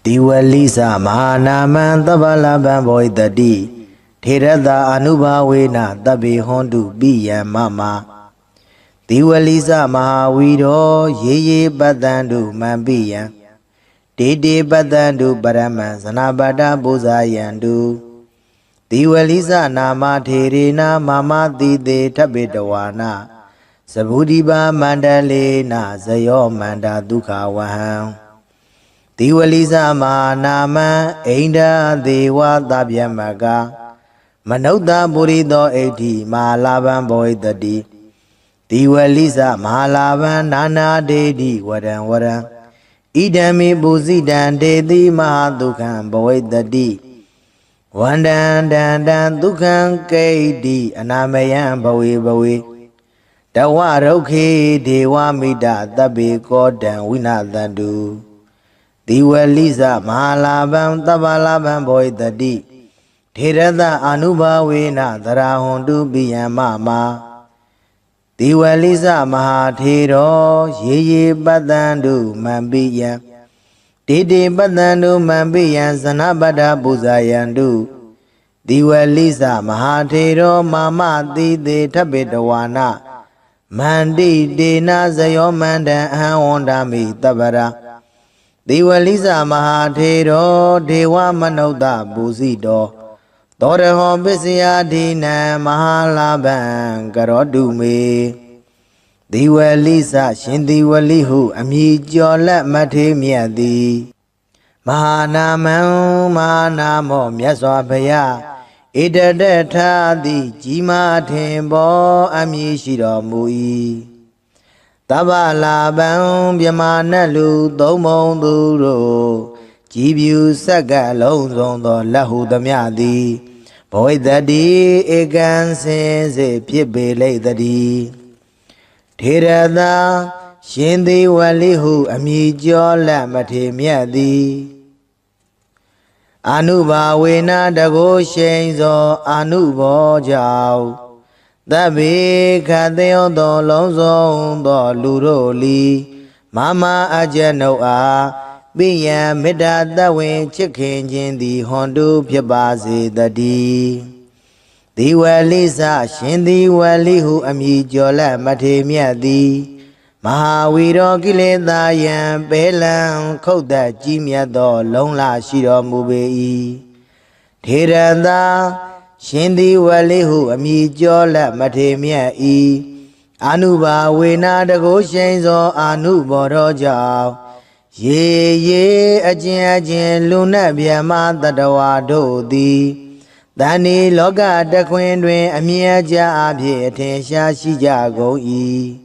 Diwalisa Mahanaman Tabalaban Boy the D Tirada Anuba Wena Tabi Hondu Biya Mama Diwalisa Mahawido Ye Badandu Mambiya Dede Badandu Baraman Sanabada Buzayandu Diwalisa Nama Tirina Mama Dide Tabidawana Sabudiba Mandalena Zayo Manda Duka Waham Diwalisa Mahanama Ainda Dewa Dabyamaga Manauda Burido 80 Mahalaban Boy the D Diwalisa Mahalaban Nana Dedi Waran Idami Buzidan Dedi Mahadukan Boy the D Wandan Dan Dukan Kadi Anamayan Bawi Dawaroki Dewa Mida Dabi Godan Winadandu Diwalisa Mahalaban Tabalaban Boy the D Tirada Anuba Wena Darahundu Biya Mama Diwalisa Mahatiro Ye Badandu Mambiya Dede Badandu Mambiya Zanabada Buzayandu Diwalisa Mahatiro Mama Dide Tabidawana Mandi Dena Zayo Manda Hawandami Tabara Diwalisa Mahatero Dewa Manauda Buzido Doreho Bisya Dina Mahalaban Garodume Diwalisa Shindiwalihu Amijola Mate Miadi Mahanamo Myaswabaya Idadeta Di Jima Tembo Amishiro Mui Tabalaban Biamanalu Domon Duro Jibu Saga Lonzo Lahu Damiadi Boy the D Egan Sense Piebele the D Tirada Shindi Walihu Amijola Mate Miadi Anuba Wena Dago Shenzo Anubo Jau Dabi Kadeo do Lonzo do Luroli Mama Ajano A Biya Mida Dawin Chicken Jindi Hondu Piabazi the D Diwalisa Shindi Walihu Amijola Mate Miadi Mahawiro Gileda Yan Belan Koda Jimia do Longla Shiro Mubei Tiranda Shindi Walihu Amijola Mate Miai Anuba Wena Dago Shenzo Anubo Roja Ye Ajin Luna Biama Dadawa Dodi Dani Loga Daquindwe Amiaja Abye Tensha Shija Go E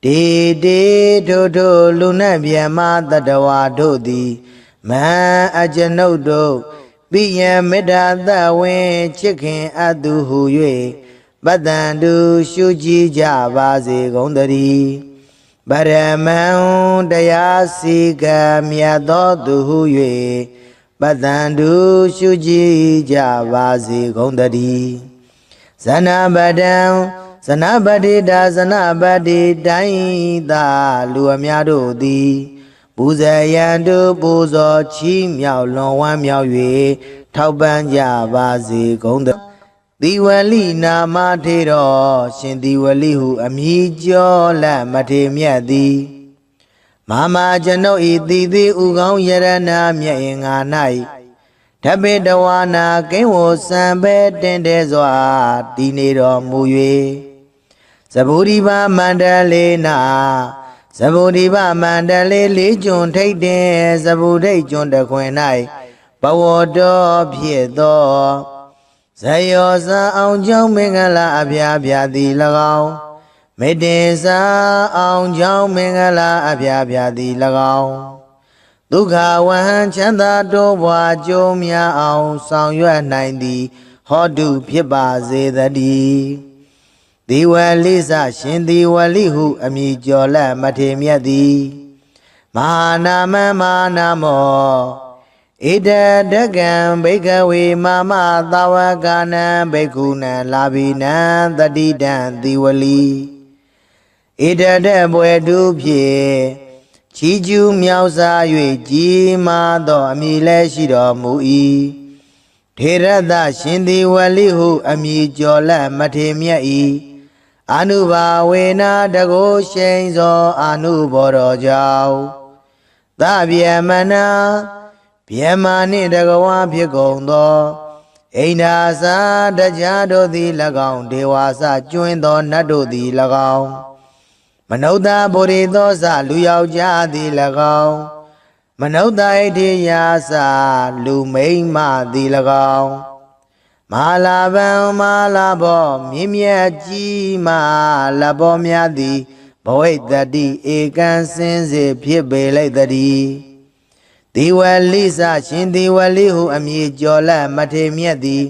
De Dodo Luna Biama Dadawa Dodi Ma Ajanodo Biya Mida Dawe Chicken Aduhu Yue Badandu Shuji Javazi Gondari Baraman Dayasiga Miado Duhu Yue Badandu Shuji Javazi Gondari Zanabadi da Zanabadi Daida Luamiado Di Buzayandu Buzo Chi Miao Long Wan Miao Yue Tauban Javazi Gonda Diwalina Matero Shindiwalihu Amijo La Mate Miadi Mama Jano Ididi Ugong Yarana Mia Nai Tabidawana Kenwo Sambe Dendezwa Dinero Muye Saburiba Mandalena Sabudiba Mandale Legion take the Sabude John the Quenai Pawodo Piedo Sayosa Aunjong Mingala Abia di Lagao Medesa Aunjong Mingala Abia di Lagao Duka Wan Chanda Dowa Jomia Aung Sang Yuan 90 Hodu Piba Zedadi Diwalisa Shindi Walihu Amijola Mate Miadi Mahanama Manamo Ida Dagan Bekawi Mama Dawagana Bekuna Labina Dadidan Diwali Ida Debwe Dubye ချီကျူးမြောက်စား၍ကြီးမားသောအမည်လည်းရှိတော်မူ၏ထေရသရှင်သည်ဝလိဟုအမည်ကျော်လက်မထေမြတ်၏အာနုဘာဝေနတကိုရှိန်သောအာနုဘောတော်ကြောင့်သဗျမနာဗျမနှင့်တကဝါဖြစ်ကုန်သောအိန္ဒာစာတရားတို့သည်၎င်းဒေဝါစကျွင်းသောနတ်တို့သည်၎င်းမနုဿဗောဓိသောစလူယောက်ျားသည်၎င်းမနုဿဣတိယာစလူမိန်းမသည်၎င်းမဟာလာဗံမဟာလာဘောမြင့်မြတ်ကြီးမဟာလဘောများသည်ဘဝိတ္တိဧကံစင်စေဖြစ်ပေလိုက်တည်းဒီဝလိစရှင်ဒီဝလိဟုအမည်ကျော်လက်မထေမြတ်သည်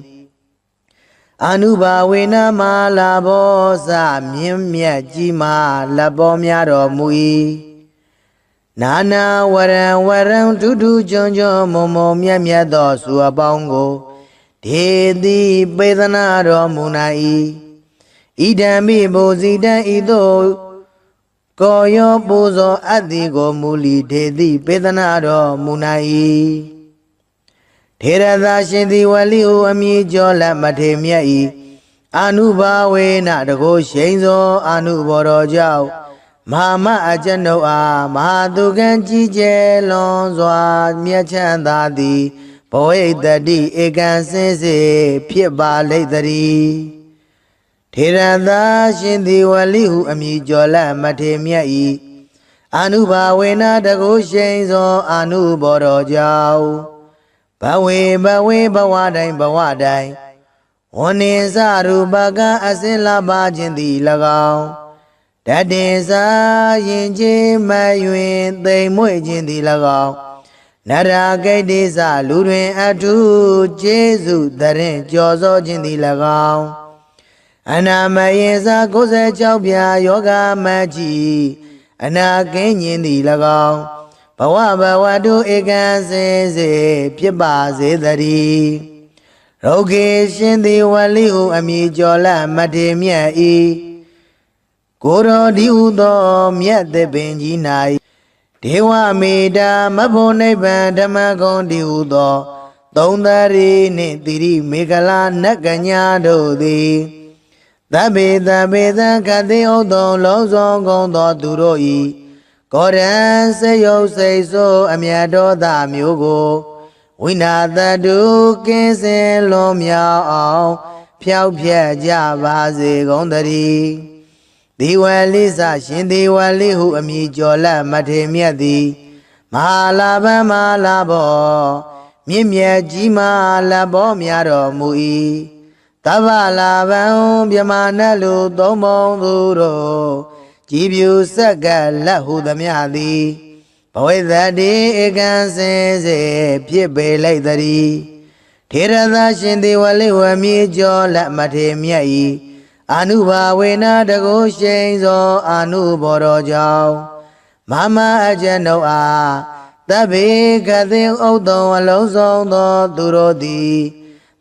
အာနုဘာဝေနမဟာလာဘောစမြင့်မြတ်ကြီးမဟာလဘောများတော်မူ၏နာနာဝရံဝရံဒုဒုကျွန်းကျွန်းမုံမုံမြတ်မြတ်သောစုအပေါင်းကိုဒေတိပေသနာတော်မူနာ၏ဣဒံမိဘုဇိတံဤသို့ကိုယောပူဇော်အပ်သည်ကိုမူလီဒေတိပေသနာတော်မူနာ၏ထေရသရှင်သည်ဝလိဟုအမည်ကျော်လက်မထေမြတ်၏အာနုဘာဝေနတကိုရှိန်သောအာနုဘောတော်ကြောင့်မဟာမအကျွန်ုပ်အားမဟာသူကံကြီးကျယ်လွန်စွာမြတ်ချမ်းသာသည်ဘဝိတ္တိဧကံစင်စေဖြစ်ပါလိမ့်တည်းထေရသရှင်သည်ဝလိဟုအမည်ကျော်လက်မထေမြတ်၏အာနုဘာဝေနတကိုရှိန်သောအာနုဘောတော်ကြောင့်ဘဝေဘဝတိုင်းဘဝတိုင်းဝနိစရူပကအစင်လာပါခြင်းသည်၎င်းတတေစာရင်ချင်းမယွင်သိမ်မွေ့ခြင်းသည်၎င်းနရဂိတိစလူတွင်အထုကျေးဇူးတရင်ကြော်စောခြင်းသည်၎င်းအနာမယေစာ96ပြာယောဂမကြီးအနာကင်းခြင်းသည်၎င်းဘဝတုဧကံစင်စေဖြစ်ပါစေတည်းရောဂေရှင်သည်ဝလိဟုအမည်ကျော်လက်မထေမြတ်၏ကိုရောဒီဟုသောမြတ်သစ်ပင်ကြီး၌ဒေဝမေတာမဖို့နိဗ္ဗာန်ဓမ္မဂုံဒီဟုသောသုံးသရီနှင့်တိရိမေကလာနတ်ကညာတို့သည်သဗ္ဗေသခတိဥသောလုံးစုံကုန်သောသူတို့၏ကောရံစေယုတ်စိတ်ဆိုးအမြတ်တော်သားမျိုးကိုဝိနာတတုကင်းစင်လွန်မြောက်အောင်ဖြောက်ဖြက်ကြပါစေကုန်တည်းဒီဝလိစရှင်ဒီဝလိဟုအမည်ကျော်လက်မထေမြတ်သည်မဟာလာဗံမဟာလာဘောမြင့်မြတ်ကြီးမဟာလဘောများတော်မူ၏သဗ္ဗလာဗံမြမနတ်လူသုံးပုံသူတို့ကြည်ပြူဆက်ကလက်ဟုသမျှသည်ဘဝိတ္တိဧကံစင်စေဖြစ်ပေလိုက်တည်းထေရသရှင်ဒီဝလိဝမြေကျော်လက်မထေမြတ်၏အာနုဘာဝေနတကိုရှိန်သောအာနုဘောတော်ကြောင့်မမအကျွန်ုပ်အားသဗ္ဗေကသိဥဒ္ဒံအလုံးစုံသောသူတို့သည်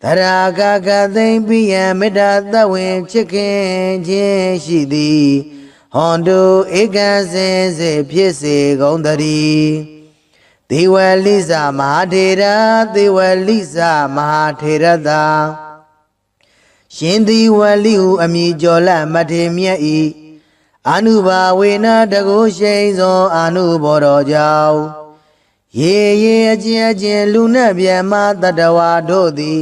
သရာကကသိမ့်ပိယံမေတ္တာသဝင်ချစ်ခင်ခြင်းရှိသည်ဟွန်တုဧကံစင်စေဖြစ်စေကုန်တည်းဒေဝလိစမဟာထေရဒေဝလိစမဟာထေရသာရှင်ဒီဝလိဟုအမည်ကျော်လက်မထေမြတ်၏အာနုဘာဝေနတကိုရှိန်သောအာနုဘောတော်ကြောင့်ရေအကျဉ်လူနှင့်ဗျမတတဝါတို့သည်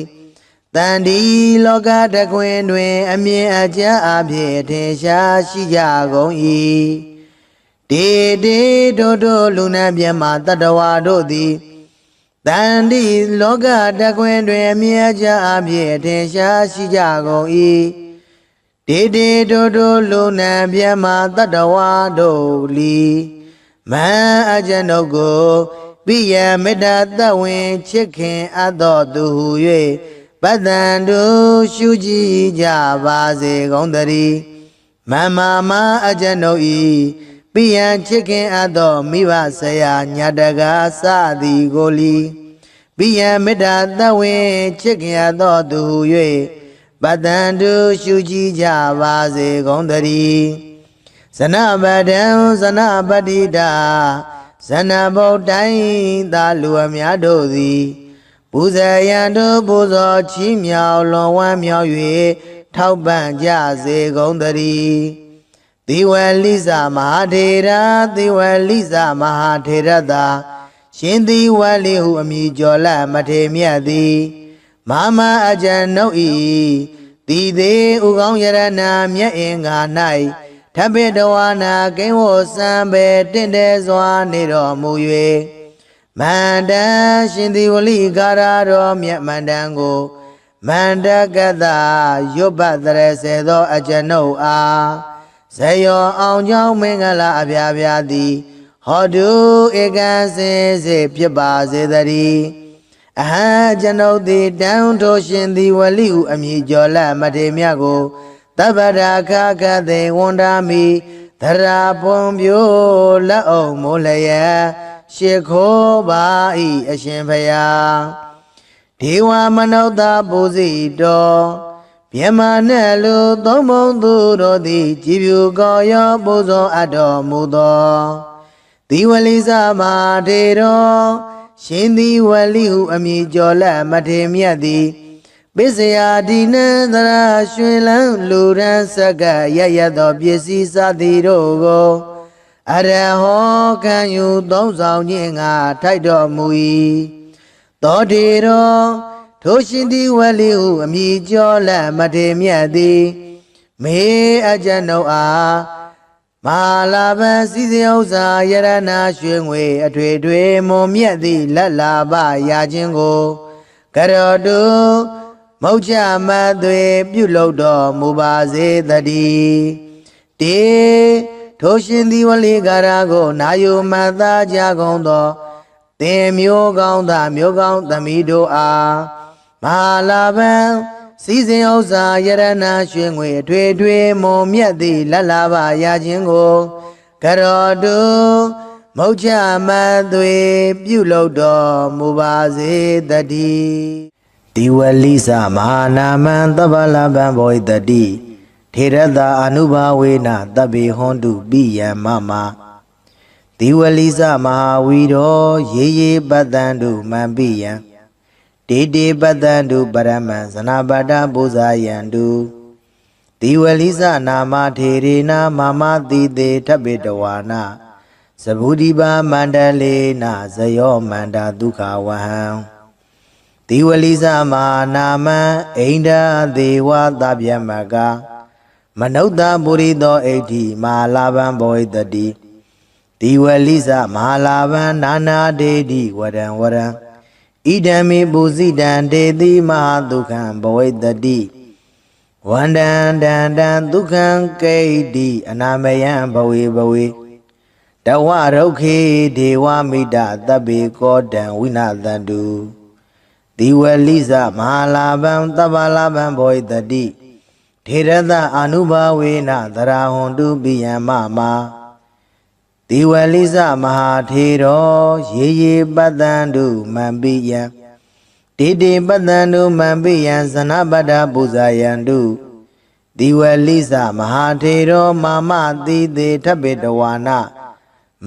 တန်ဒီလောကတခွင်တွင်အမြင်အကျဉ်အဖြစ်ထင်ရှားရှိကြကုန်၏တေတို့လူနှင့်ဗျမတတဝါတို့သည်တန်ဒီလောကတခွင်တွင်အမြင်အကျဉ်အဖြစ်ထင်ရှားရှိကြကုန်၏တေတို့လူနှင့်ဗျမတတဝါတို့လီမန်အကျွန်ုပ်ကိုပိယမေတ္တာသဝင်ချစ်ခင်အပ်သောသူဟု၍ပတ္တန်တို့ရှုကြည်ကြပါစေကုန်တည်းမမအကျွန်ုပ်၏ပိယံချစ်ခင်အပ်သောမိဘဆရာညာတကားစသည်ကိုလီပိယံမေတ္တာသဝင်ချစ်ခင်အပ်သောသူဟု၍ပတ္တန်တို့ရှုကြည်ကြပါစေကုန်တည်းဇနပတံဇနပတိတာ ဇဏဗုဒ္ဓိုင်းသာလူအများတို့သည်ပူဇေယံတို့ပူဇော်ချီးမြှောက်လွန်ဝမ်းမြောက်၍ထောက်ပံ့ကြစေကုန်သတည်းသီဝလိဇမဟာထေရသီဝလိဇမဟာထေရသာရှင်သီဝလိဟုအမည်ကျော်လမထေမြတ်သည်မာမအကျဉ်ုပ်ဤတည်သေးဥကောင်းယရဏမြတ်အင်္ဂါ၌ထပိတဝါနာကိဝောစံပေတင့်တယ်စွာနေတော်မူ၍မန္တန်ရှင်သီဝလိကာရတော်မြတ်မန္တန်ကိုမန္တကတရွတ်ပတ်တရစေသောအကျဉ်ုပ်အားဇယောအောင်ကြောင်းမင်္ဂလာအပြားပြားသည်ဟောတုဧကံစင်စေဖြစ်ပါစေတည်းအဟံကျွန်ုပ်သည်တန်ထိုရှင်သီဝလိဟုအမည်ကျော်လမထေမြတ်ကိုတပ္ပရာခခသေဝန္ဒာမိသရာပွန်ပြိုးလက်အောင်မိုးလျက်ရှ िख ိုးပါ၏အရှင်ဖယားဒေဝမနုဿပူဇိတောမြမနဲ့လူသုံးဘုံသူတို့သည်ကြည်ဖြူကောရောပူဇော်အပ်တော်မူသောသီဝလိဇမဟာထေရောရှင်သီဝလိဟုအမည်ကျော်လမထေမြတ်သည်ပစ္စယဒီနံသရာရွှေလန်းလူရန်စကရရသောပစ္စည်းစသည်တို့ကိုအရဟောခံယူသုံးဆောင်ခြင်းငါထိုက်တော်မူ၏သောထေရောထိုရှင်သီဝလိဟုအမည်ကျော်လမထေမြတ်သည်မေအကျဉ်ုပ်အားမဟာလာဘစီစဥစ္စာယရဏရွှေငွေအထွေထွေမွန်မြတ်သည့်လက်လာပရာခြင်းကိုကရောတုမௌချမသွေပြုလုပ်တော်မူပါစေတည်းတေထိုရှင်သီဝလိကာရကိုနာယုမသာကြကုန်သောသင်မျိုးကောင်းသားမျိုးကောင်းသမီးတို့အားမဟာလာဘံစီစဉ်ဥစ္စာယရဏရွှေငွေအထွေထွေမွန်မြတ်သည့်လက်လာပါရခြင်းကိုကရောတုမௌချမသွေပြုလုပ်တော်မူပါစေတည်းဒီဝလိသမဟာနာမံသဗ္ဗလဗံဘောဣတတိထေရတအနုဘာဝေနတဗ္ဗေဟွန်တုပိယံမမဒီဝလိသမဟာဝီရောရေရေပတ္တံတုမံပိယံတေတေပတ္တံတုပရမံဇနာပတ္တပူဇာယံတုဒီဝလိသနာမထေရေနာမမတိတေထပိတဝါနာသဗုဒိပါမန္တလေနာဇယောမန္တာဒုက္ခဝဟံဒီဝလိသမဟာနာမံအိန္ဒာဒေဝသဗ္ဗမကမနုဿပုရိသောဣဋ္ဌိမဟာလာဘံဘောဣတတိဒီဝလိသမဟာလာဘံနာနာဒေတိဝရံဝရံဣဒံမေပုဇိတံဒေတိမဟာဒုက္ခံဘဝိတတိဝန္တံတံတံဒုက္ခံကိဋ္တိအနာမယံဘဝေဘဝေတဝရုခေဒေဝမိတသဗ္ဗေကောတံဝိနာသန္တုဒီဝလိသမဟာလာဘံသဗ္ဗလာဘံဘောဣတတိထေရတအနုဘာဝေနသရာဟွန်တုပိယံမမဒီဝလိသမဟာထေရောရေရေပတ္တံတုမံပိယံတေတေပတ္တံတုမံပိယံဇနပတ္တပူဇာယံတုဒီဝလိသမဟာထေရောမာမတိတေထပိတဝါနာ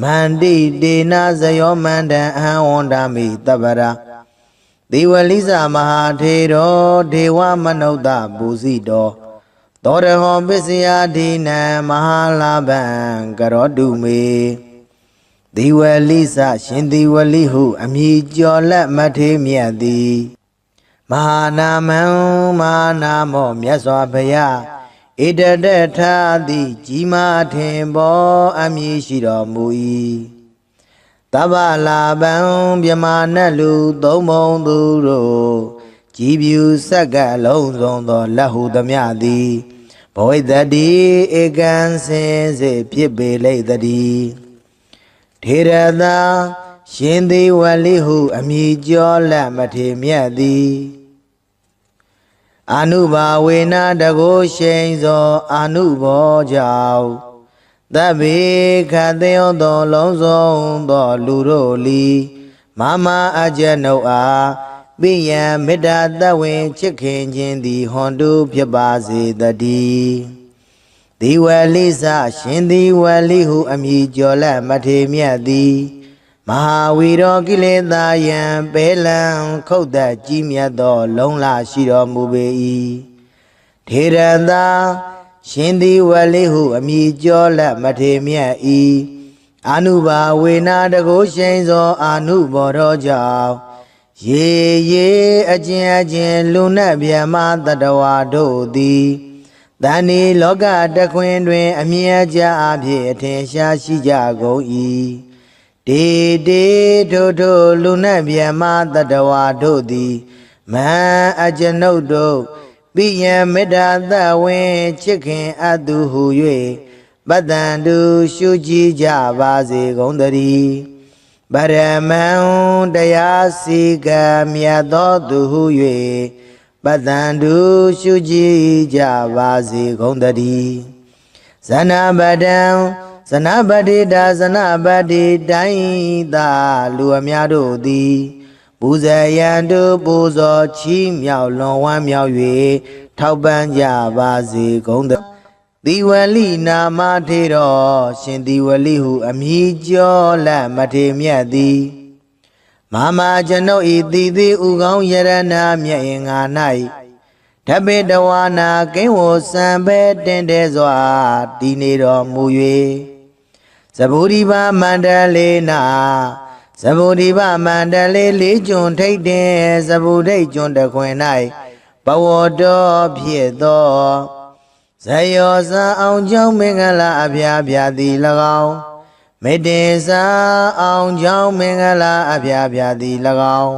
မန္တိတေနာဇယောမန္တံအဟံဝန္ဒာမိတပ္ပရာဒီဝလိသမဟာထေရောဒေဝမနုဿပူဇိတောသောရဟောပစ္စယဒိနံမဟာလာဘံကရောတုမေဒီဝလိသရှင်ဒီဝလိဟုအမည်ကျော်လက်မထေမြတ်သည်မဟာနာမံမဟာနာမောမြတ်စွာဘုရားဣတတထာတိကြီးမားထင်ပေါ်အမည်ရှိတော်မူ၏တဗ္ဗလာဘံမြမနတ်လူသုံးဘုံသူတို့ကြည်ဖြူစက္ကလုံးစုံသောလက်ဟုသမျှသည်ဘဝိတတိဧကံစင်စေဖြစ်ပေလိမ့်တည်းထေရသာရှင်သီဝလိဟုအမည်ကျော်လက်မထေမြတ်သည်အနုဘာဝေနတကိုရှိန်သောအနုဘောကြောင့်သဗ္ဗေခသေယောသောလုံးစုံသောလူတို့လီမမအကျဉ်ုပ်အားပိယံမေတ္တာတဝင်ချစ်ခင်ခြင်းသည်ဟွန်တုဖြစ်ပါစေတည်းဒီဝလိသရှင်ဒီဝလိဟုအမည်ကျော်လက်မထေမြတ်သည် မဟာဝီရောကိလေသာယံပဲလံခုတ်သက်ကြီးမြတ်သောလုံးလာရှိတော်မူပေ၏ထေရသာရှင်သည်ဝလိဟုအမိကျော်လက်မထေမြတ်၏အာနုဘာဝေနာတကုရှိန်သောအာနုဘောတော်ကြောင့်ရေရေအကျဉ်လူနတ်ဗျမတတဝါတို့သည်တန်ဒီလောကတခွင်တွင်အမြဲကြအဖြစ်အထင်ရှားရှိကြကုန်၏တေတေထိုလူနတ်ဗျမတတဝါတို့သည်မဟံအကျွန်ုပ်တို့ပိယံမေတ္တာသဝင်ချစ်ခင်အပ်သူဟု၍ပတ္တန္တုရှုကြည်ကြပါစေကုန်သတည်းပရမံတရားစီကံမြတ်သောသူဟု၍ပတ္တန္တုရှုကြည်ကြပါစေကုန်သတည်းဇနပတံဇနပတိတာဇနပတိတိုင်းသာလူအများတို့သည်ပူဇေယံတုပူဇော်ချီးမြှောက်လွန်ဝမ်းမြောက်၍ထောက်ပံ့ကြပါစေကုန်သတည်းသီဝလိနာမထေတော်ရှင်သီဝလိဟုအမည်ကျော်လက်မထေမြတ်သည်မမကျွန်ုပ်ဤသီသီဥကောင်းယရဏမြတ်င်္ဂါ၌ဓပေတဝါနာကိန်းဝစံပဲတင်တဲ့စွာတည်နေတော်မူ၍သဗ္ဗုဒိဗမန္တလေးနာသဗ္ဗုဒိဗမန္တလေးလေးကျွန်းထိတ်တင်သဗ္ဗုဒိတ်ကျွန်းတခွင်၌ဘဝတော်ဖြစ်သောဇယောဇာအောင်ကြောင့်မင်္ဂလာအဖျားဖျားသည်၎င်းမေတ္တေစာအောင်ကြောင့်မင်္ဂလာအဖျားဖျားသည်၎င်း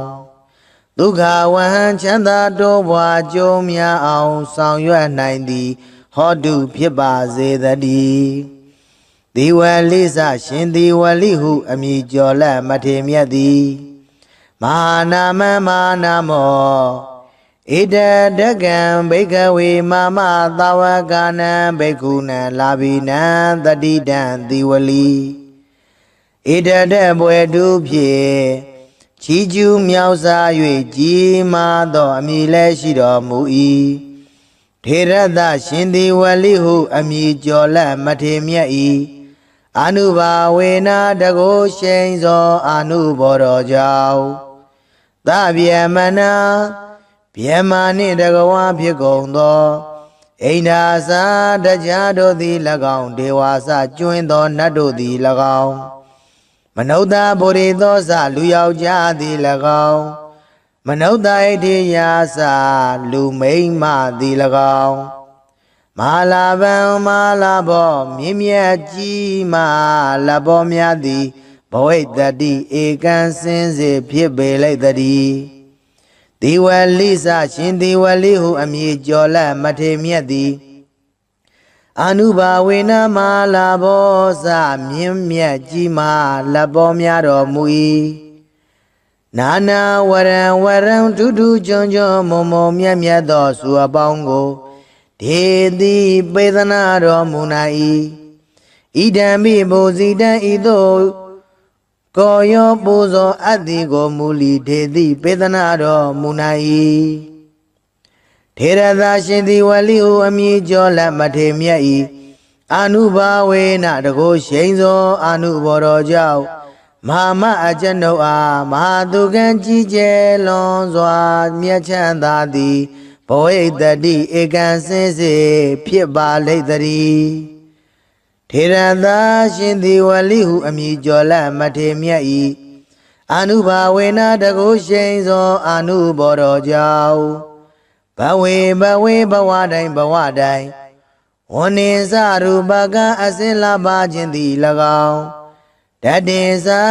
ဒုက္ခဝဟံချမ်းသာတိုးပွားကြုံများအောင်ဆောင်ရွက်နိုင်သည်ဟောတုဖြစ်ပါစေတည်းဒီဝလိစရှင်ဒီဝလိဟုအမည်ကျော်လက်မထေမြတ်သည်မဟာနာမမဟာနာမောဣတတကံဘိကဝေမမသာဝကနံဘိက္ခုနံလာဘိနံတတိတံသီဝလီဣတတဘွယ်တုဖြင့်ချီးကျူးမြောက်စား၍ကြီးမားသောအမည်လည်းရှိတော်မူ၏ထေရသရှင်သီဝလိဟုအမည်ကျော်လက်မထေမြတ်၏အာနုဘာဝေနာတကုရှိန်သောအာနုဘောတော်ကြောင့်သဗ္ဗမနာဗျမနှင့်တကဝါဖြစ်ကုန်သောအိန္ဒာစာတရားတို့သည်၎င်းဒေဝါစကျွင်းသောနတ်တို့သည်၎င်းမနုဿဗုရိသောစလူယောက်ျားသည်၎င်းမနုဿဣတိယာစလူမိန်းမသည်၎င်းမဟာလာဗံမဟာလာဘောမြင့်မြတ်ကြီးမလဘောများသည်ဘဝိတ္တိဧကံစင်စေဖြစ်ပေလိုက်တည်းဒီဝလိစရှင်ဒီဝလိဟုအမည်ကျော်လက်မထေမြတ်သည်အာနုဘာဝေနမလာဘောစမြင့်မြတ်ကြီးမာလက်ပေါ်များတော်မူ၏နာနာဝရံဝရံထူးထူးချွန်ချွန်မုံမုံမြတ်မြတ်သောစုအပေါင်းကိုဒေတိပေသနာတော်မူနိုင်၏ဣဒံမိဘုဇိတံဤသို့ကိုယောပူဇော်အပ်သည်ကိုမူလီဒေတိပေသနာတော်မူနိုင်၏ထေရသာရှင်သည်ဝလိဟုအမည်ကျော်လက်မထေမြတ်၏အာနုဘာဝေနတကုရှိန်သောအာနုဘောတော်ကြောင့်မဟာမအကျွန်ုပ်အားမဟာသူကံကြီးကျယ်လွန်စွာမြတ်ချမ်းသာသည်ဘဝိတ္တိဧကံစင်စေဖြစ်ပါလိမ့်တည်းထေရသာရှင်သည်ဝလိဟုအမည်ကျော်လက်မထေမြတ်၏အာနုဘာဝေနတကုရှိန်သောအာနုဘောတော်ကြောင့်ဘဝေဘဝတိုင်းဝန္နေစရူပကအစင်လာပါခြင်းသည်၎င်းတတေစာ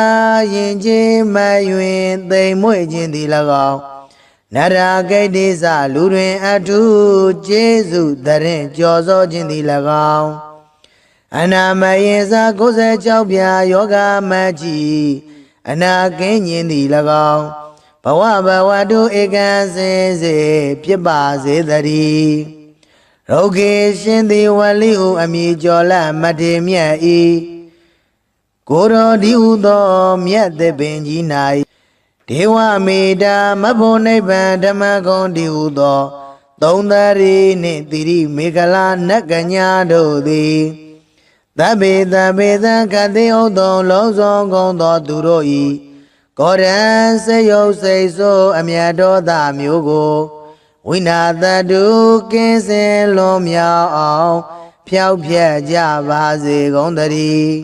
ရင်ချင်းမယွင်သိမ်မွေ့ခြင်းသည်၎င်းနရာဂိတ်တိစလူတွင်အထုကျေးဇူးတရင်ကြော်စောခြင်းသည်၎င်းအနာမယေစာ96ပြာယောဂမကြီးအနာကင်းခြင်းသည်၎င်းဘဝတုဧကံစင်စေဖြစ်ပါစေတည်းရုဂေရှင်သည်ဝလိဟုအမည်ကျော်လက်မထေမြတ်၏ကိုရောဒီဟုသောမြတ်သပင်ကြီး၌ဒေဝမေတ္တာမဖို့နိဗ္ဗာန်ဓမ္မဂုံဒီဟုသောသုံးသရီနှင့်သီရိမေခလာနတ်ကညာတို့သည် သဗ္ဗေသဗ္ဗေသံခတိဥဒ္ဒောလုံးစုံကုန်သောသူတို့ဤကောရံစေယုတ်စိတ်ဆိုးအမြတ်တော်သာမျိုးကိုဝိနာတတုကင်းစင်လွန်မြောက်အောင်ဖြောက်ဖြက်ကြပါစေကုန်သတည်း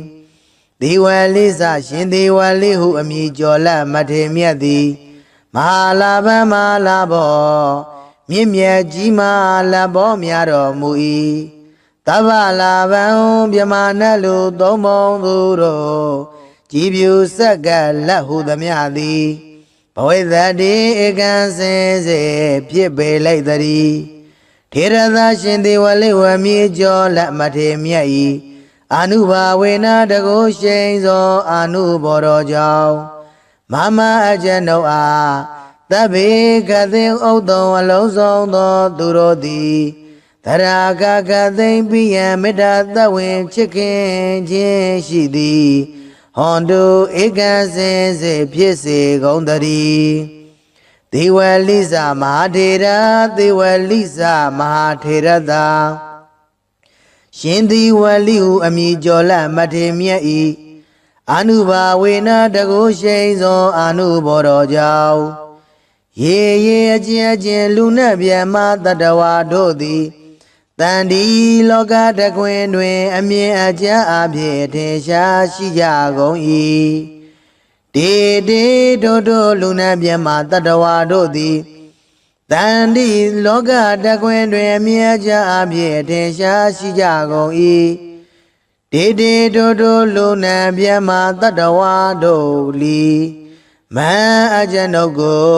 ဒီဝလိစရှင်ဒီဝလိဟုအမည်ကျော်လက်မထေမြတ်သည်မဟာလာဘမဟာလာဘောမြင့်မြတ်ကြီးမာလဘောများတော်မူ၏တဗ္ဗလာဘံမြမနတ်လူသုံးပုံသူတို့ကြည်ပြူဆက်ကလက်ဟုသမျှသည်ဘဝိသတိဧကံစင်စေဖြစ်ပေလိုက်သည်ထေရသရှင်သေဝလိဝမြေကျော်လက်မထေမြတ်၏အာနုဘာဝေနတကုရှိန်သောအာနုဘောတော်ကြောင့်မမအကျွန်ုပ်အားသဗ္ဗေကသိဥဒ္ဒောအလုံးစုံသောသူတို့သည်သရာကကသိမ့်ပိယံမေတ္တာသဝင်ချစ်ခင်ခြင်းရှိသည်ဟွန်တုဧကံစင်စေဖြစ်စေကုန်သတည်းသေဝလိစမဟာထေရသေဝလိစမဟာထေရသာရှင်သေဝလိဟုအမည်ကျော်လက်မထေမြတ်၏အာနုဘာဝေနတကုရှိန်သောအာနုဘောတော်ကြောင့်ရေရေအကျဉ်အကျဉ်လူနှင့်ဗျမတတဝါတို့သည်တန်ဒီလောကတကွင်တွင်အမြင်အကျအဖြစ်ထင်ရှားရှိကြကုန်၏တေတေတို့တို့လူနှင့်ဗျမတတဝါတို့သည်တန်ဒီလောကတကွင်တွင်အမြင်အကျအဖြစ်ထင်ရှားရှိကြကုန်၏တေတေတို့တို့လူနှင့်ဗျမတတဝါတို့လီမန်အကျွန်ုပ်ကို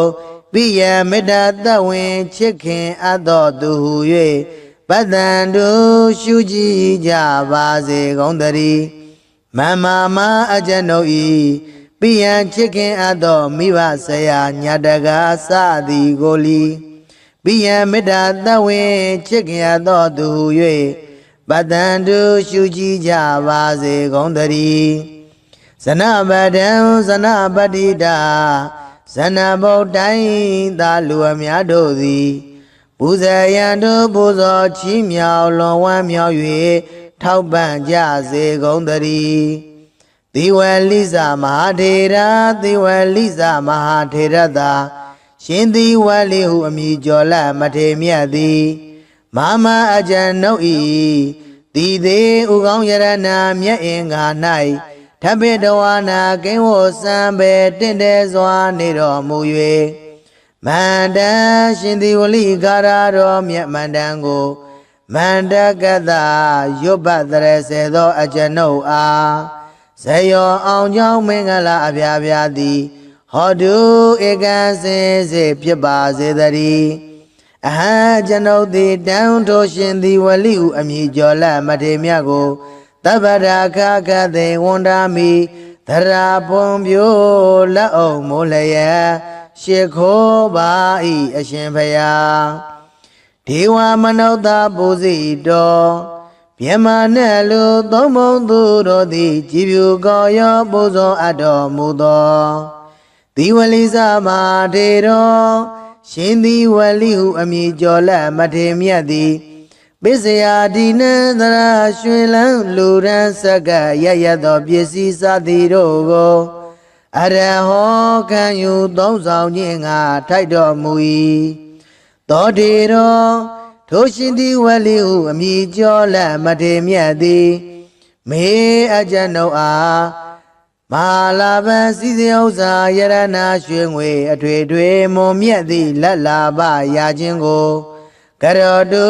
ပိယမေတ္တာသဝင်ချစ်ခင်အပ်တော်သူဟု၍ပတ္တန်တို့ရှုကြည်ကြပါစေကုန်သတည်းမမမအကျွန်ုပ်ဤပိယံချစ်ခင်အပ်တော်မိဘဆရာညာတကားစသည်ကိုလီပိယံမေတ္တာသဝင်ချစ်ခင်အပ်တော်သူဟု၍ပတ္တန်တို့ရှုကြည်ကြပါစေကုန်သတည်းဇနပဒံဇနပတိတာဇနဗုဒ္ဓိုင်းသာလူအများတို့သည်ပူဇေယံတို့ပူဇော်ချီးမြှောက်လွန်ဝမ်းမြောက်၍ထောက်ပံ့ကြစေကုန်သတည်းသေဝလိစမဟာထေရသေဝလိစမဟာထေရသာရှင်သေဝလိဟုအမည်ကျော်လက်မထေမြတ်သည်မမအကျွန်ုပ်၏တည်သေးဥကောင်းယရဏမြတ်အင်္ဂါ၌ထပိတဝါနာကိဝောစံပေတင့်တယ်စွာနေတော်မူ၍မန္တရှင်သေဝလိကာရတော်မြတ်မန္တန်ကိုမန္တကတရွတ်ပတ်တရစေသောအကျွန်ုပ်အားဇယောအောင်ကြောင်းမင်္ဂလာအပြာပြာသည်ဟောတုဧကံစင်စေဖြစ်ပါစေတည်းအဟံကျွန်ုပ်သည်တန်ထိုးရှင်သေဝလိဟုအမည်ကျော်လက်မထေမြတ်ကိုတဗ္ဗရာခကသေဝန္ဒာမိသရာပွန်ပြိုလက်အောင်မိုးလျက်ရှ िख ိုးပါဤအရှင်ဖျားဒေဝမနုဿပူဇိတော်မြမနဲ့လူသုံးပုံသူတို့သည်ကြည်ပြူကောရောပူဇော်အပ်တော်မူသောသေဝလိစမဟာထေတော်ရှင်သေဝလိဟုအမည်ကျော်လက်မထေမြတ်သည်ပစ္စယဒီနန္တရာရွှေလန်းလူရန်ဆက်ကရရသောပစ္စည်းစသည်တို့ကိုအရဟောခံယူသုံးဆောင်ခြင်းငါထိုက်တော်မူ၏သောတေတော်ထိုရှင်သေဝလိဟုအမည်ကျော်လက်မထေမြတ်သည်မေအကျွန်ုပ်အားမဟာလာဘံစည်းစိမ်ဥစ္စာယရဏရွှေငွေအထွေထွေမွန်မြတ်သည့်လက်လာပရာခြင်းကိုကရောတု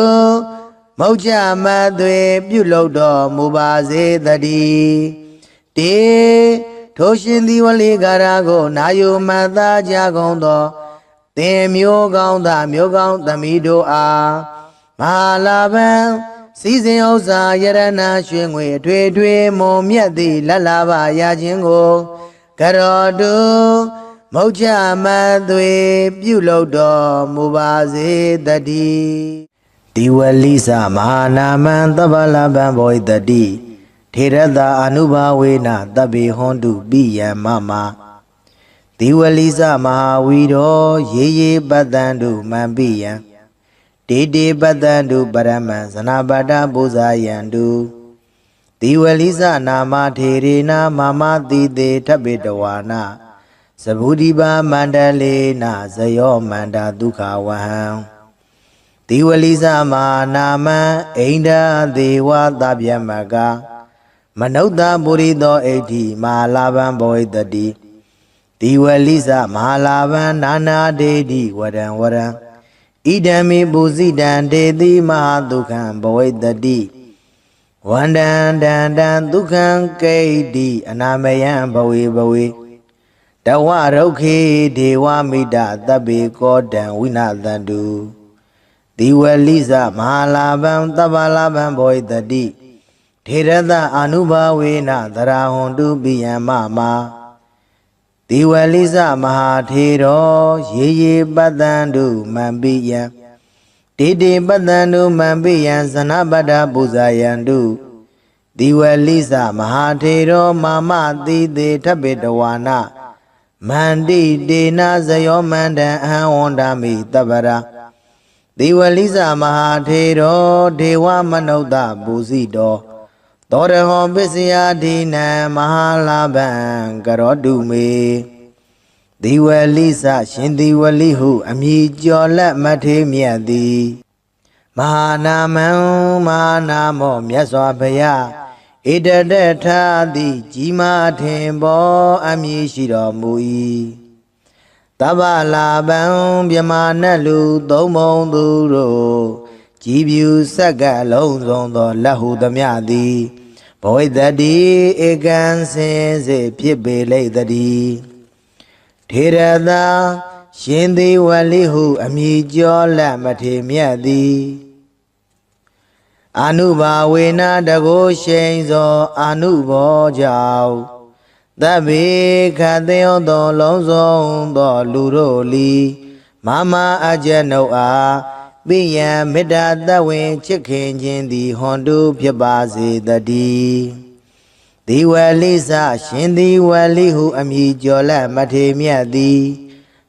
မௌချမသွေပြုလုပ်တော်မူပါစေတည်းတေထိုရှင်သေဝလိကာရကိုနာယုမတ်သားကြကုန်သောသင်မျိုးကောင်းသားမျိုးကောင်းသမီးတို့အားမဟာလာဘံစည်းစိမ်ဥစ္စာယရဏရွှေငွေအထွေထွေမွန်မြတ်သည့်လက်လာပရာခြင်းကိုကရောတုမௌချမသွေပြုလုပ်တော်မူပါစေတည်းသေဝလိစမဟာနာမံသဗ္ဗလဗံဘောဣတတိထေရတာအနုဘာဝေနသဗ္ဗေဟွန်တုပိယံမမသေဝလိစမဟာဝီရောရေရေပတ္တံတုမံပိယံတေတေပတ္တံတုပရမံဇနပါတပူဇာယံတု တိဝလိစနာမထေရေနာမမတိတေထဗ္ဗေတဝါနာသဗုဒိပါမန္တလေနာဇယောမန္တာဒုက္ခဝဟံတိဝလိစမာနာမံအိန္ဒာဒေဝသဗျမကမနုဿပုရိသောဣဋ္ဌိမဟာလာဘံဘောဣတတိတိဝလိစမဟာလာဘံနာနာဒေတိဝရံဝရံဣဒံမိပုစိတံဒေတိမဟာဒုက္ခံဘောဣတတိဝန္တံတန္တံဒုက္ခံကိဋ္တိအနာမယံဘဝေဘဝေတဝရုက္ခေဒေဝမိတသဗ္ဗေကောတံဝိနာသန္တုတိဝလိစမဟာလာဘံသဗ္ဗလာဘံဘောဣတတိထေရသအာနုဘာဝေနသရဟွန်တုပိယံမမတိဝလိစမဟာထေရောရေရေပတ္တံတုမံပိယံတေတေပတ္တံတုမံပိယံဇနပတ္တပူဇာယံတုတိဝလိစမဟာထေရောမာမတိတေထဗ္ဗေတဝါနာမန္တိတေနာဇယောမန္တံအဟံဝန္ဒာမိတပ္ပရာတိဝလိစမဟာထေရောဒေဝမနုဿပူဇိတောသောရဟောပစ္စယဒိနံမဟာလာဘံကရောတုမေတိဝလိစရှင်တိဝလိဟုအမည်ကျော်လက်မထေမြတ်သည်မဟာနာမံမဟာနာမောမြတ်စွာဘုရားဣတတထာတိကြီးမားထင်ပေါ်အမည်ရှိတော်မူ၏တဗ္ဗလာဘံမြမနတ်လူသုံးမုံသူတို့ကြည်ဖြူဆက်ကလုံးစုံသောလက်ဟုသမျှသည်ဘောဣတတိဧကံစင်စေဖြစ်ပေလိမ့်တည်းထေရသာရှင်သေဝလိဟုအမည်ကျော်လက်မထေမြတ်သည်အာနုဘာဝေနတကိုရှိန်သောအာနုဘောကြောင့်သဗ္ဗေခတေယောသောလုံးစုံသောလူတို့လီမမအကျဉ်ုပ်အားပိယံမေတ္တာတဝင်ချစ်ခင်ခြင်းသည်ဟွန်တုဖြစ်ပါစေတည်းဒီဝလိစရှင်ဒီဝလိဟုအမည်ကျော်လက်မထေမြတ်သည်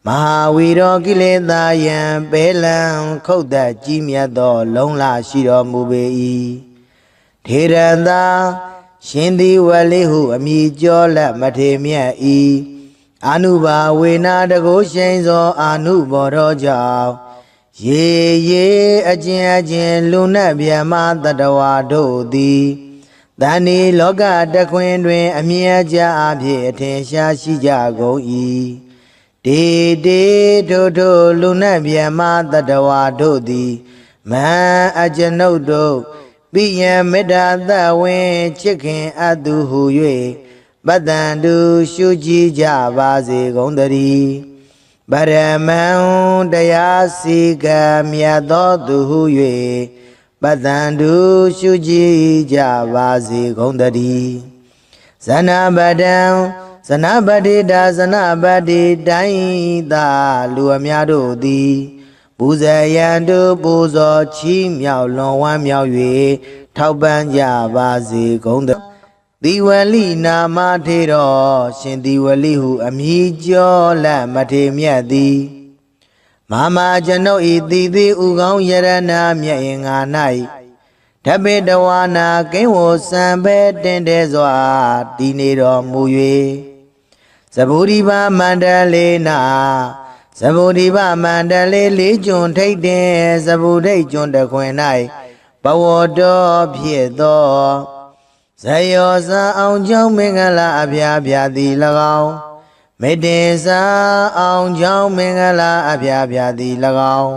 မဟာဝီရောကိလေသာယံပေလံခုတ်သက်ကြီးမြတ်သောလုံလရှိတော်မူပေ၏ထေရသာရှင်ဒီဝလိဟုအမည်ကျော်လက်မထေမြတ်၏အာနုဘာဝေနာတကိုရှိန်သောအာနုဘောတော်ကြောင့်ရေရေအကျဉ်လူနတ်ဗျမတတဝါတို့သည်တဏှိလောကတခွင်တွင်အမြဲကြအဖြစ်အထင်ရှားရှိကြကုန်၏တေတေထိုလူနတ်ဗျမတတဝါတို့သည်မဟံအကျွန်ုပ်တို့ပိယံမေတ္တာသဝင်ချစ်ခင်အပ်သူဟု၍ပတ္တံတုရှုကြည်ကြပါစေကုန်သတည်းပရမံတရားစီကံမြတ်သောသူဟု၍ပတ္တံတုရှုကြည်ကြပါစေကုန်သတည်းဇနပတံဇနပတိတာဇနပတိတိုင်းသာလူအများတို့သည်ပူဇေယံတုပူဇော်ချီးမြှောက်လွန်ဝမ်းမြောက်၍ထောက်ပံ့ကြပါစေကုန်သတည်းတိဝလိနာမထေရောရှင်တိဝလိဟုအမည်ကျော်လက်မထေမြတ်သည်မမကျွန်ုပ်ဤတိတိဥကောင်းယရဏမြတ်င်္ဂါ၌ဓဗ္ဗေတဝါနာကိဝောစံပဲတင်တဲစွာတည်နေတော်မူ၍သဗုဒိပါမန္တလေနာသဗုဒိပါမန္တလေလေးကျွန်းထိတ်တင်သဗုဒိတ်ကျွန်းတခွင်၌ဘဝတော်ဖြစ်သောဇယောဇာအောင်ကြောင့်မင်္ဂလာအဖျားဖျားသည်၎င်းမေတ္တေစာအောင်ကြောင့်မင်္ဂလာအဖျားဖျားသည်၎င်း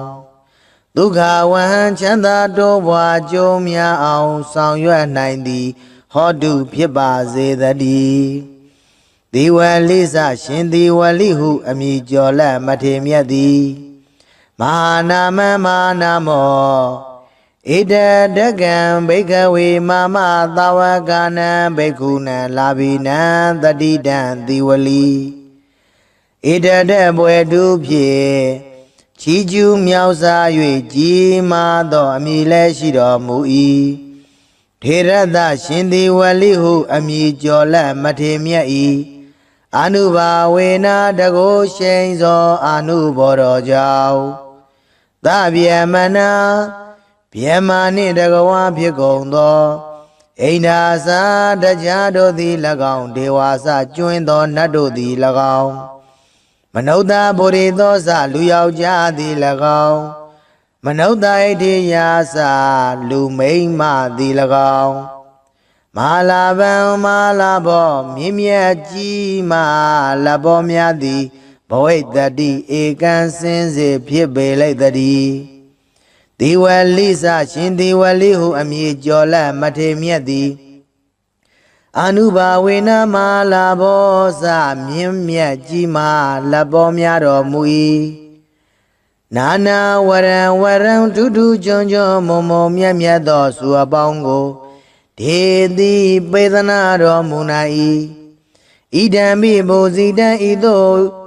ဒုက္ခဝဟံချမ်းသာတိုးပွားကြုံများအောင်ဆောင်ရွက်နိုင်သည်ဟောတုဖြစ်ပါစေတည်းဒီဝလိစရှင်ဒီဝလိဟုအမည်ကျော်လက်မထေမြတ်သည်မဟာနာမမဟာနာမောဣတတကံဘိက္ခဝေမမသာဝကနံဘိက္ခုနံလာဘိနံတတိတံသီဝလီဣတတဘွယ်တုဖြင့်ချီးကျူးမြောက်စား၍ကြီးမားသောအမည်လည်းရှိတော်မူ၏ထေရသရှင်သီဝလီဟုအမည်ကျော်လက်မထေမြတ်၏အာနုဘာဝေနာတကိုရှိန်သောအာနုဘောတော်ကြောင့်သဗ္ဗယမနာဗျမနှင့်တကဝါဖြစ်ကုန်သော အိန္ဒာစာတရားတို့သည်၎င်းဒေဝါစကျွင်းသောနတ်တို့သည်၎င်းမနုဿဗုရိသောစလူယောက်ျားသည်၎င်းမနုဿဣတိယာစလူမိန်းမသည်၎င်းမဟာလာဗံမဟာလာဘောမြင့်မြတ်ကြီးမဟာလဘောများသည်ဘဝိတ္တိဧကံစင်စေဖြစ်ပေလိုက်တည်းဒီဝလိစရှင်ဒီဝလိဟုအမည်ကျော်လတ်မထေမြတ်သည်အနုဘာဝေနမဟာလာဘောစမြင့်မြတ်ကြီးမဟာလဘောများတော်မူ၏နာနာဝရံဝရံဒုဒုကျွန်းကျွန်းမုံမုံမြတ်မြတ်သောစုအပေါင်းကိုဒေတိပေသနာတော်မူနာ၏ဣဒံမိဘုဇိတံဤသို့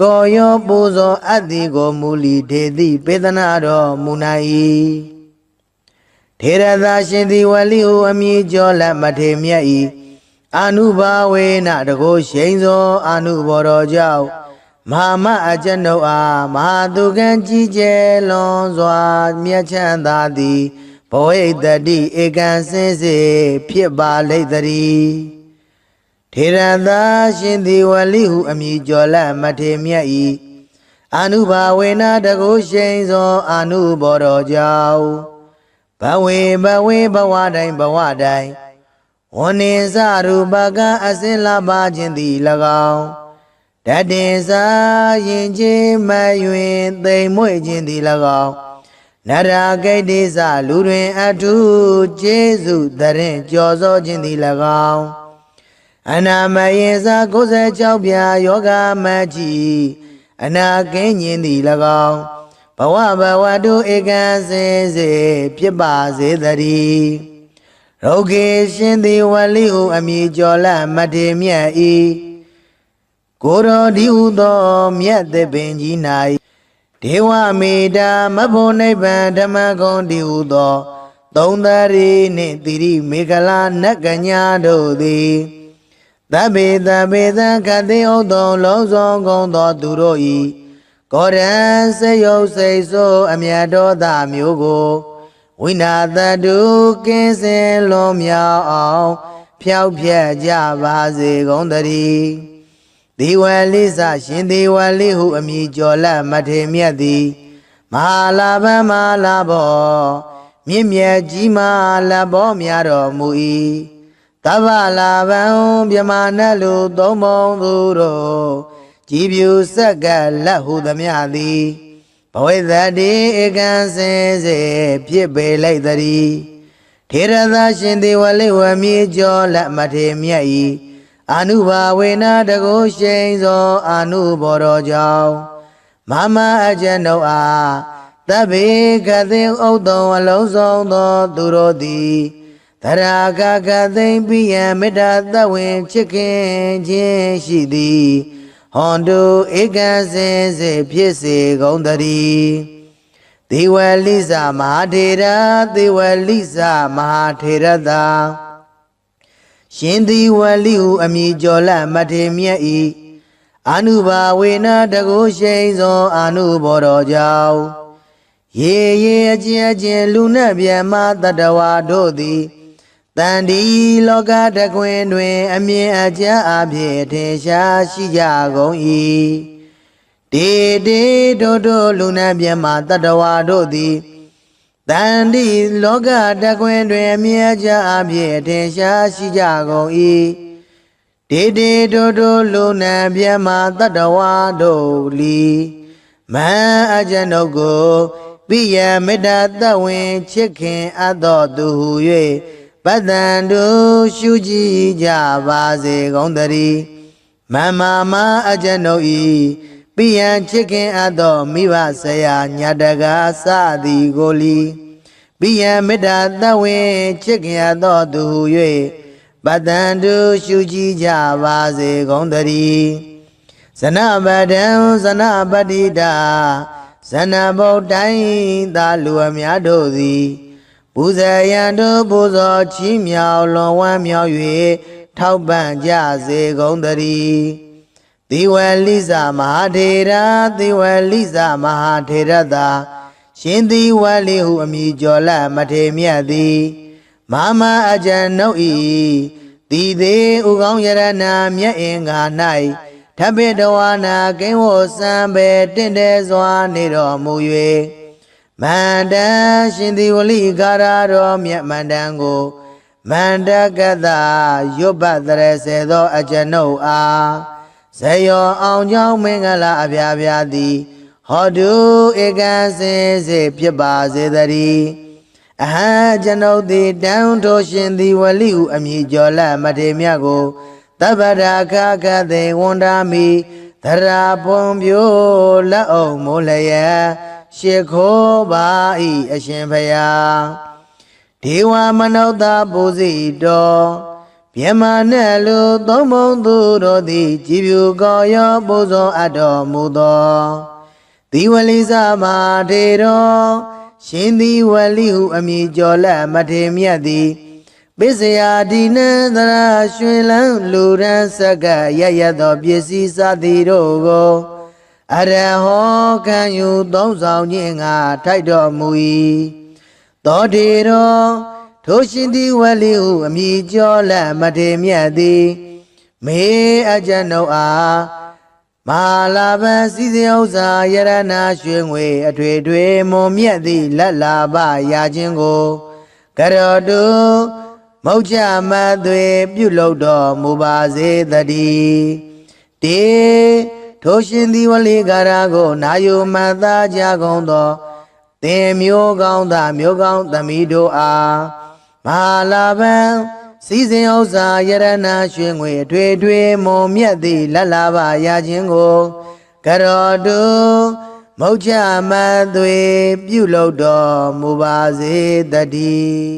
ကိုယောပူဇော်အပ်သည်ကိုမူလီဒေတိပေသနာတော်မူနာ၏ထေရသာရှင်သည်ဝလိဟုအမည်ကျော်လတ်မထေမြတ်၏အနုဘာဝေနတကိုရှိန်သောအနုဘော်တော်ကြောင့်မဟာမအကျွန်ုပ်အားမဟာသူကံကြီးကျယ်လွန်စွာမြတ်ချမ်းသာသည်ဘဝိတ္တိဧကံစင်စေဖြစ်ပါလိမ့်တည်းထေရသာရှင်သည်ဝလိဟုအမည်ကျော်လတ်မထေမြတ်၏အနုဘာဝေနတကိုရှိန်သောအနုဘော်တော်ကြောင့်ဘဝေဘဝတိုင်းဘဝတိုင်းဝနေစရူပကအစင်လာပါခြင်းသည်၎င်းတတင်စာရင်ချင်းမယွင်သိမ်မွေ့ခြင်းသည်၎င်းနရဂိတိစလူတွင်အထုကျေးဇူးတရင်ကြော်စောခြင်းသည်၎င်းအနာမယေစ96ပြာယောဂမကြီးအနာကင်းခြင်းသည်၎င်းဘဝတုဧကံစင်စေဖြစ်ပါစေတည်းရောဂေရှင်သည်ဝလိဟုအမည်ကျော်လတ်မထေမြတ်၏ကိုရောဒီဟုသောမြတ်သစ်ပင်ကြီး၌ဒေဝမေတာမဖို့နိဗ္ဗာန်ဓမ္မဂုံဒီဟုသောသုံးသရီနှင့်တိရိမေခလာနတ်ကညာတို့သည်သဗ္ဗေသခတိဥသောလုံးစုံကုန်သောသူတို့၏ကောရံစေယုတ်စိတ်ဆိုးအမြတ်တော်သားမျိုးကိုဝိနာတတုကင်းစင်လွန်မြောက်အောင်ဖြောက်ဖြက်ကြပါစေကုန်တည်းဒီဝလိစရှင်ဒီဝလိဟုအမည်ကျော်လတ်မထေမြတ်သည်မဟာလာဗံမဟာလာဘောမြင့်မြတ်ကြီးမဟာလဘောများတော်မူ၏တဗ္ဗလာဗံမြမနတ်လူသုံးပုံသူတို့ကြည်ပြူဆက်ကလက်ဟုသမျှသည်ဘဝိတ္တိဧကံစင်စေဖြစ်ပေလိုက်တည်းထေရသာရှင်ဒီဝလိဝမည်ကျော်လတ်မထေမြတ်၏အနုဘာဝေနတကိုရှိန်သောအနုဘော်တော်ကြောင့်မမအကျွန်ုပ်အားသဗ္ဗေကသိဥဒ္ဒံအလုံးစုံသောသူတို့သည်သရဂကသိမ့်ပိယံမေတ္တာသဝေချစ်ခင်ခြင်းရှိသည်ဟွန်တုဧကံစင်စေဖြစ်စေကုန်တည်းဒေဝလိစမဟာထေရဒေဝလိစမဟာထေရသာရှင်ဒီဝလိဟုအမည်ကျော်လတ်မထေမြတ်၏အနုဘာဝေနတကိုရှိန်သောအနုဘော်တော်ကြောင့်ရေအကျဉ်လူနှင့်မြတ်မတတဝါတို့သည်တန်ဒီလောကတကွင်တွင်အမြင်အကျဉ်အဖြစ်ထင်ရှားရှိကြကုန်၏တေတို့လူနှင့်မြတ်မတတဝါတို့သည်တန်ဒီလောကတကွင်တွင်အမြင်အကျဉ်အဖြစ်ထင်ရှားရှိကြကုန်၏တေတို့လူနှင့်မြတ်မတတဝါတို့လီမန်အကျွန်ုပ်ကိုပိယမေတ္တာသဝင်ချစ်ခင်အပ်တော်သူဟု၍ပတ္တန်တို့ရှုကြည်ကြပါစေကုန်တည်းမမအကျွန်ုပ်၏ပိယံချစ်ခင်အပ်တော်မိဘဆရာညာတကားစသည်ကိုလီပိယံမေတ္တာသဝင်ချစ်ခင်အပ်တော်သူဟု၍ပတ္တန်တို့ရှုကြည်ကြပါစေကုန်တည်းဇနပဒံဇနပတိတာဇနဗုဒ္ဓိုင်းသာလူအများတို့သည်ပူဇေယံတို့ပူဇော်ချီးမြှောက်လွန်ဝမ်းမြောက်၍ထောက်ပံ့ကြစေကုန်တည်းသေဝလိစမဟာထေရသေဝလိစမဟာထေရသာရှင်သေဝလိဟုအမည်ကျော်လတ်မထေမြတ်သည် မာမအကျဉ်ုပ်ဤတိသေးဥကောင်းယရနာမြတ်အင်္ဂါ၌ထပိတဝါနာကိဝောစံပေတင့်တယ်စွာနေတော်မူ၍မန္တန်ရှင်သည်ဝလိကာရတော်မြတ်မန္တန်ကိုမန္တကတရွတ်ပတ်တရစေသောအကျဉ်ုပ်အားဇယောအောင်ကြောင်းမင်္ဂလာအပြားပြားသည်ဟောတုဧကံစင်စေဖြစ်ပါစေတည်းအဟံကျွန်ုပ်သည်တန်ထိုရှင်သည်ဝလိဟုအမည်ကျော်လက်မထေမြတ်ကိုတပ္ပရာခခသေဝန္ဒာမိသရာပွန်ပြိုလက်အောင်မိုးလျက်ရှ िख ိုးပါ၏အရှင်ဖယားဒေဝမနုဿပူဇိတောမြမနဲ့လူသုံးဘုံသူတို့သည်ကြည်ဖြူကောရောပူဇော်အပ်တော်မူသောဒီဝလိစမာထေတော်ရှင်သည်ဝလိဟုအမည်ကျော်လက်မထေမြတ်သည်ပိစယာဒီနံသရာရွှင်လန်းလူရန်စကရရသောပစ္စည်းစသည်တို့ကိုအရဟောခံယူသုံးဆောင်ခြင်းငါထိုက်တော်မူ၏သောတေတော်ထိုရှင်သည်ဝလိဟုအမည်ကျော်လက်မထေမြတ်သည်မေအကျဉ်ုပ်အားမာလာပံစည်းစိမ်ဥစ္စာယရနာရွှေငွေအထွေထွေမွန်မြတ်သည့်လက်လာပရာခြင်းကိုကရောတုမௌချမသွေပြုလုပ်တော်မူပါစေတည်းတေထိုရှင်သည်ဝလိကာရကိုနာယုမတ်သားကြကုန်သောသင်မျိုးကောင်းသားမျိုးကောင်းသမီးတို့အားမာလာပံစည်းစိမ်ဥစ္စာယရနာရွှေငွေအထွေထွေမွန်မြတ်သည့်လက်လာပရာခြင်းကိုကရောတုမௌချမသွေပြုလုပ်တော်မူပါစေတည်း